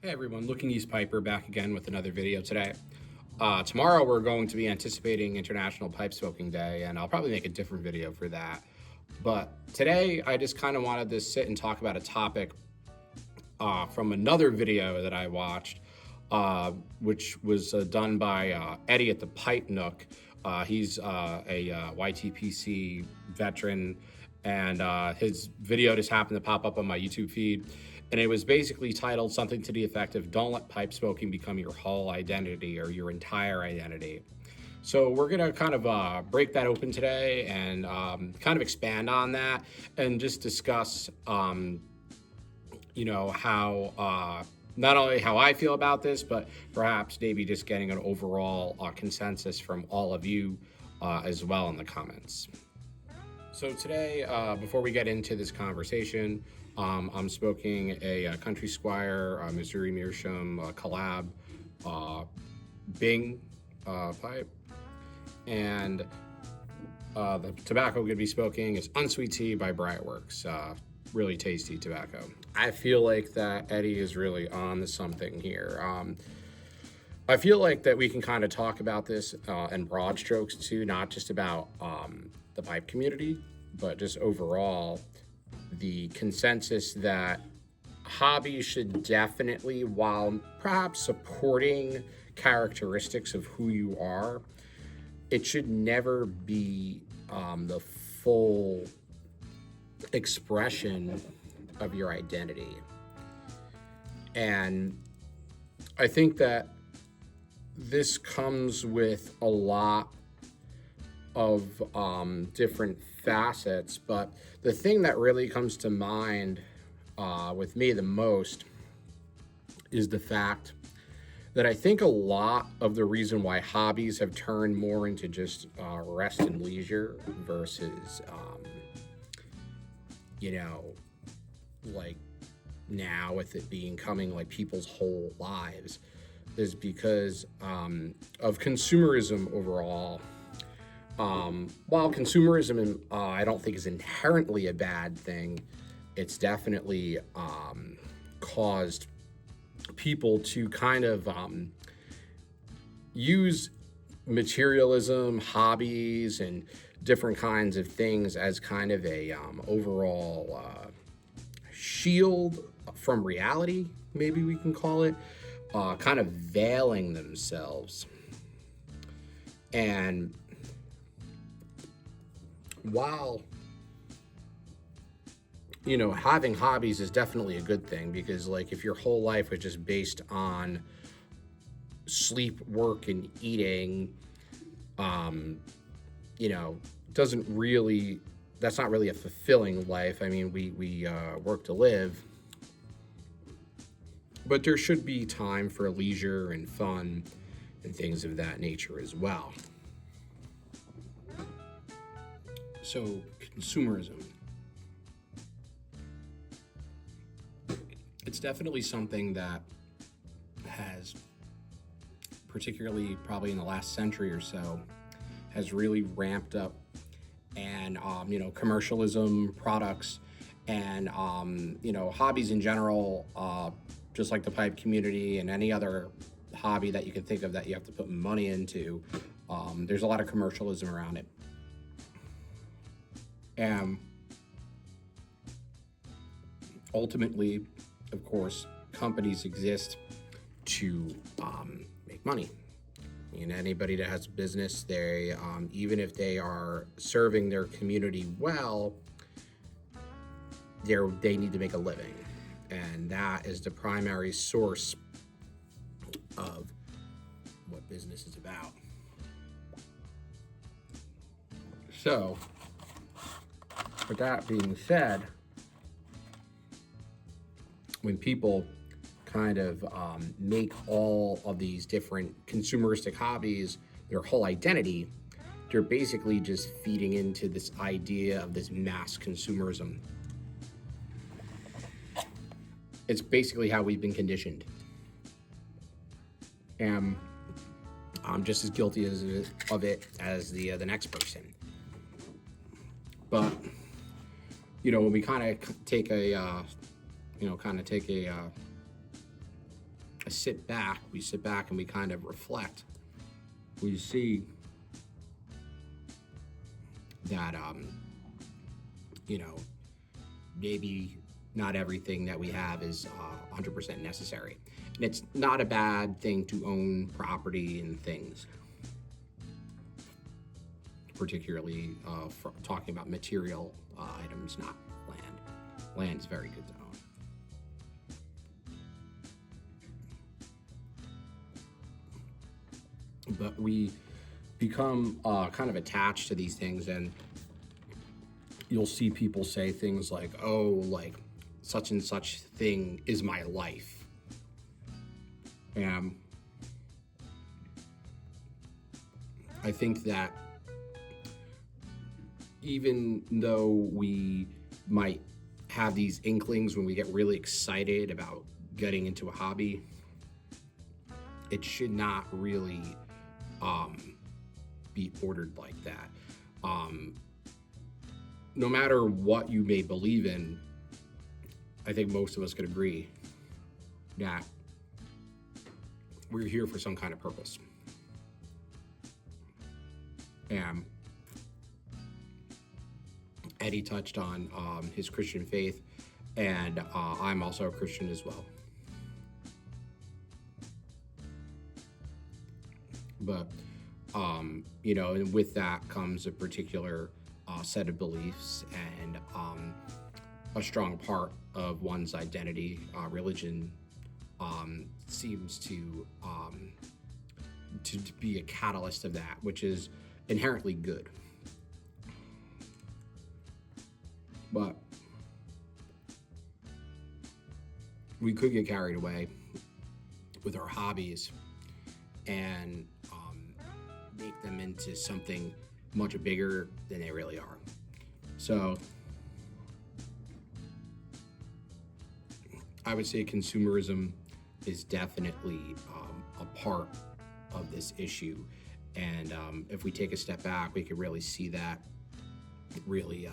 Hey everyone, Looking East Piper back again with another video today. Tomorrow we're going to be anticipating International Pipe Smoking Day, and I'll probably make a different video for that. But today I just kind of wanted to sit and talk about a topic from another video that I watched, which was done by Eddie at the Pipe Nook. He's a YTPC veteran, and his video just happened to pop up on my YouTube feed. And it was basically titled something to the effect of "Don't let pipe smoking become your whole identity or your entire identity." So we're gonna kind of break that open today and kind of expand on that and just discuss, how not only how I feel about this, but perhaps maybe just getting an overall consensus from all of you as well in the comments. So today, before we get into this conversation, I'm smoking a Country Squire Missouri Meerschaum collab Bing pipe, and the tobacco we're going to be smoking is Unsweet Tea by Brightworks. Really tasty tobacco. I feel like that Eddie is really on to something here. I feel like that we can kind of talk about this in broad strokes too, not just about the pipe community, but just overall the consensus that hobbies should definitely, while perhaps supporting characteristics of who you are, it should never be the full expression of your identity. And I think that this comes with a lot of different facets, but the thing that really comes to mind with me the most is the fact that I think a lot of the reason why hobbies have turned more into just rest and leisure versus, like now with it becoming like people's whole lives is because of consumerism overall. While consumerism, I don't think is inherently a bad thing, it's definitely caused people to kind of use materialism, hobbies, and different kinds of things as kind of a overall shield from reality, maybe we can call it, kind of veiling themselves. And while having hobbies is definitely a good thing, because like if your whole life was just based on sleep, work, and eating, doesn't really, that's not really a fulfilling life. I mean, we work to live, but there should be time for leisure and fun and things of that nature as well. So consumerism, it's definitely something that has, particularly probably in the last century or so, has really ramped up. And commercialism, products, and hobbies in general, just like the pipe community and any other hobby that you can think of that you have to put money into, there's a lot of commercialism around it. And ultimately, of course, companies exist to make money. And anybody that has a business, they even if they are serving their community well, they need to make a living, and that is the primary source of what business is about. So, with that being said, when people kind of make all of these different consumeristic hobbies their whole identity, they're basically just feeding into this idea of this mass consumerism. It's basically how we've been conditioned. And I'm just as guilty of it as the next person. But when we kind of take a we sit back and we kind of reflect, we see that, you know, maybe not everything that we have is 100% necessary. And it's not a bad thing to own property and things, particularly talking about material items, not land. Land is very good to own. But we become kind of attached to these things, and you'll see people say things like, oh, like such and such thing is my life. And I think that even though we might have these inklings when we get really excited about getting into a hobby, it should not really be ordered like that. No matter what you may believe in, I think most of us could agree that we're here for some kind of purpose. And Eddie touched on his Christian faith, and I'm also a Christian as well. But, you know, and with that comes a particular set of beliefs and a strong part of one's identity. Religion seems to be a catalyst of that, which is inherently good. But we could get carried away with our hobbies and make them into something much bigger than they really are. So I would say consumerism is definitely a part of this issue. And if we take a step back, we could really see that really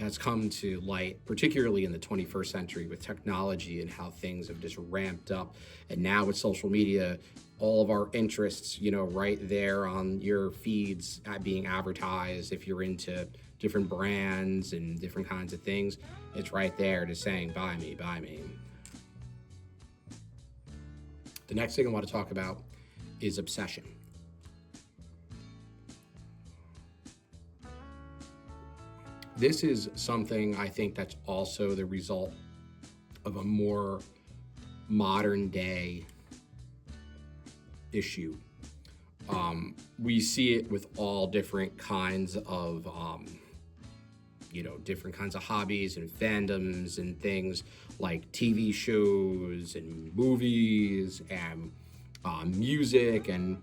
has come to light, particularly in the 21st century with technology and how things have just ramped up. And now with social media, all of our interests, you know, right there on your feeds being advertised. If you're into different brands and different kinds of things, it's right there just saying, buy me, buy me. The next thing I want to talk about is obsession. This is something I think that's also the result of a more modern day issue. We see it with all different kinds of, different kinds of hobbies and fandoms and things like TV shows and movies and music, and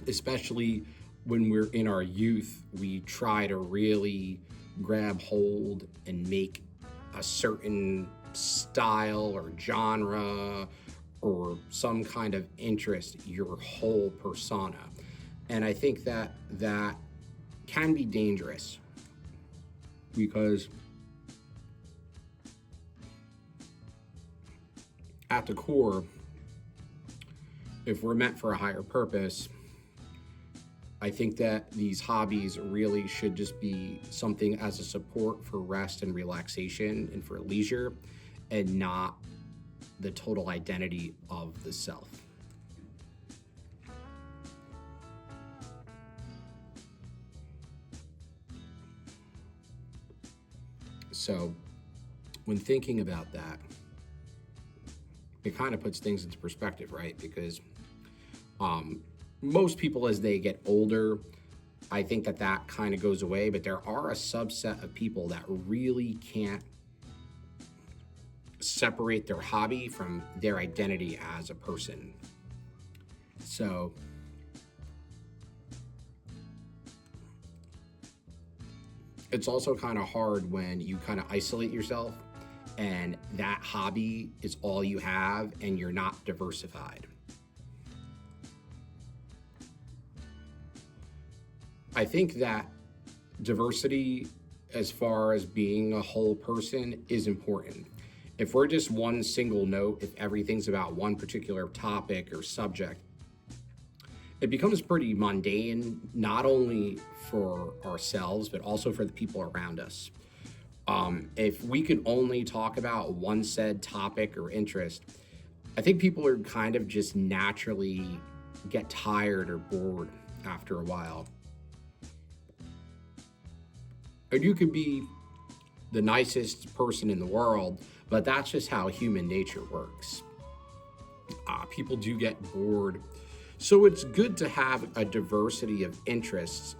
especially when we're in our youth, we try to really grab hold and make a certain style or genre or some kind of interest your whole persona. And I think that that can be dangerous, because at the core, if we're meant for a higher purpose, I think that these hobbies really should just be something as a support for rest and relaxation and for leisure, and not the total identity of the self. So when thinking about that, it kind of puts things into perspective, right? Because most people, as they get older, I think that that kind of goes away, but there are a subset of people that really can't separate their hobby from their identity as a person. So it's also kind of hard when you kind of isolate yourself and that hobby is all you have and you're not diversified. I think that diversity as far as being a whole person is important. If we're just one single note, if everything's about one particular topic or subject, it becomes pretty mundane, not only for ourselves, but also for the people around us. If we could only talk about one said topic or interest, I think people are kind of just naturally get tired or bored after a while. And you could be the nicest person in the world, but that's just how human nature works. People do get bored. So it's good to have a diversity of interests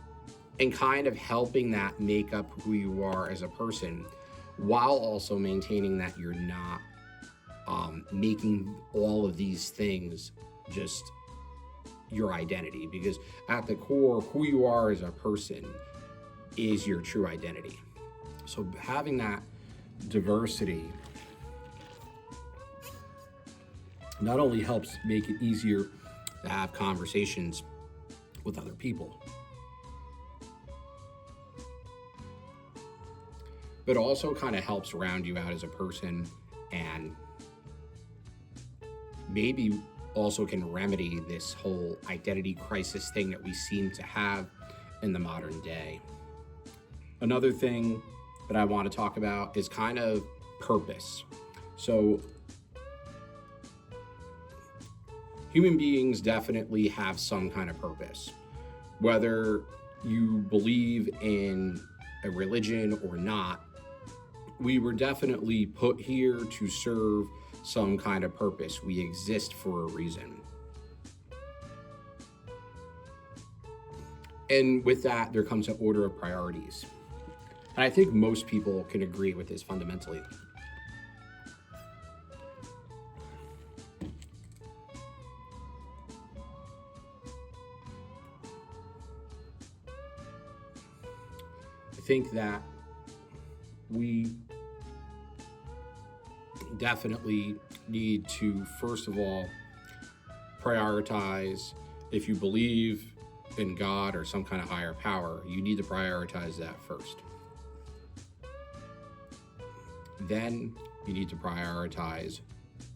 and kind of helping that make up who you are as a person, while also maintaining that you're not making all of these things just your identity. Because at the core, who you are as a person is your true identity. So having that diversity not only helps make it easier to have conversations with other people, but also kind of helps round you out as a person, and maybe also can remedy this whole identity crisis thing that we seem to have in the modern day. Another thing that I want to talk about is kind of purpose. So human beings definitely have some kind of purpose. Whether you believe in a religion or not, we were definitely put here to serve some kind of purpose. We exist for a reason. And with that, there comes an order of priorities. And I think most people can agree with this fundamentally. I think that we definitely need to, first of all, prioritize. If you believe in God or some kind of higher power, you need to prioritize that first. Then you need to prioritize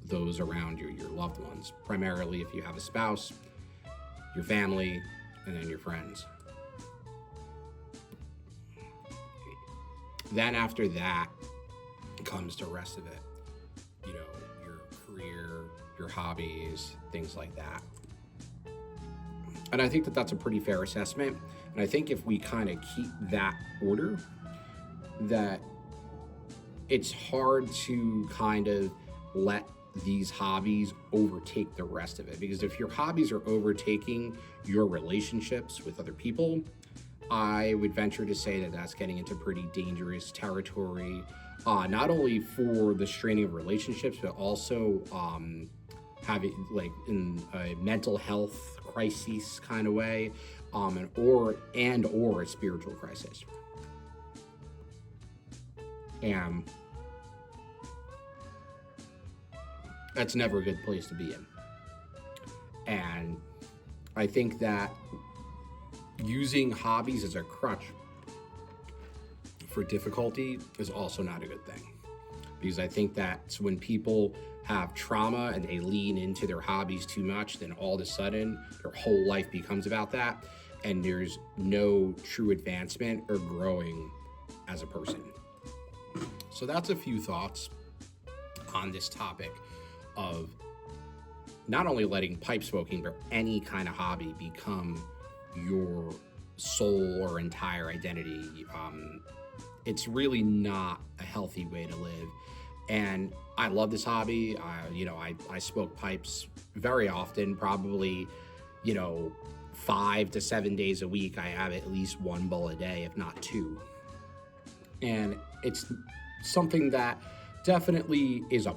those around you, your loved ones, primarily if you have a spouse, your family, and then your friends. Then after that comes the rest of it. You know, your career, your hobbies, things like that. And I think that that's a pretty fair assessment. And I think if we kind of keep that order, that it's hard to kind of let these hobbies overtake the rest of it. Because if your hobbies are overtaking your relationships with other people, I would venture to say that that's getting into pretty dangerous territory, not only for the straining of relationships, but also having like in a mental health crisis kind of way, or a spiritual crisis. And that's never a good place to be in. And I think that using hobbies as a crutch for difficulty is also not a good thing. Because I think that's when people have trauma and they lean into their hobbies too much, then all of a sudden their whole life becomes about that, and there's no true advancement or growing as a person. So that's a few thoughts on this topic of not only letting pipe smoking, but any kind of hobby become your soul or entire identity. It's really not a healthy way to live. And I love this hobby. I smoke pipes very often, probably, 5 to 7 days a week. I have at least one bowl a day, if not two. And it's something that definitely is a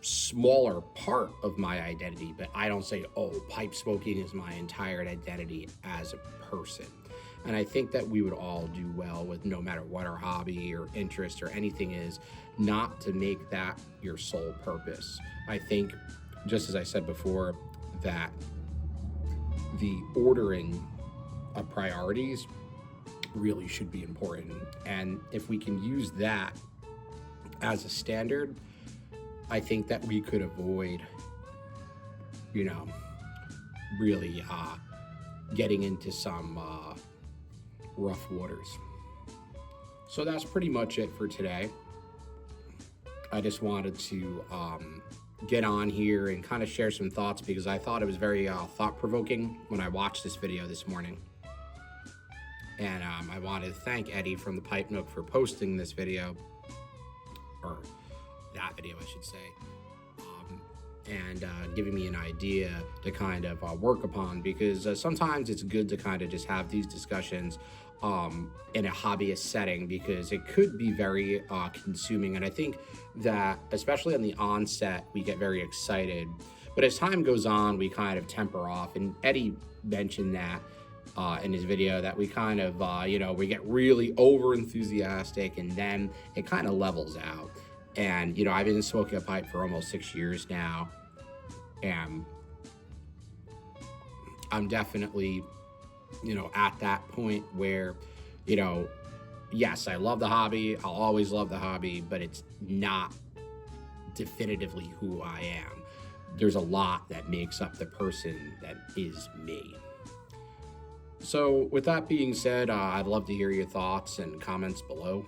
smaller part of my identity, but I don't say, pipe smoking is my entire identity as a person. And I think that we would all do well with, no matter what our hobby or interest or anything is, not to make that your sole purpose. I think, just as I said before, that the ordering of priorities really should be important. And if we can use that as a standard, I think that we could avoid, you know, really getting into some rough waters. So that's pretty much it for today. I just wanted to get on here and kind of share some thoughts because I thought it was very thought-provoking when I watched this video this morning. And I wanted to thank Eddie from the Pipe Nook for posting this video, or that video, I should say, and giving me an idea to kind of work upon, because sometimes it's good to kind of just have these discussions in a hobbyist setting, because it could be very consuming. And I think that especially on the onset, we get very excited, but as time goes on, we kind of temper off. And Eddie mentioned that in his video, that we kind of, we get really over enthusiastic and then it kind of levels out. And, I've been smoking a pipe for almost 6 years now, and I'm definitely, at that point where, yes, I love the hobby. I'll always love the hobby, but it's not definitively who I am. There's a lot that makes up the person that is me. So with that being said, I'd love to hear your thoughts and comments below.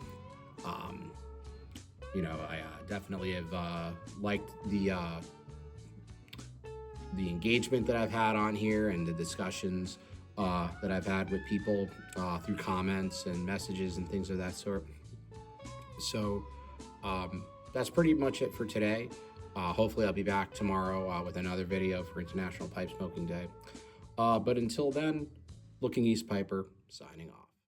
I definitely have liked the engagement that I've had on here and the discussions that I've had with people through comments and messages and things of that sort. So that's pretty much it for today. Hopefully I'll be back tomorrow with another video for International Pipe Smoking Day. But until then, Looking East Piper, signing off.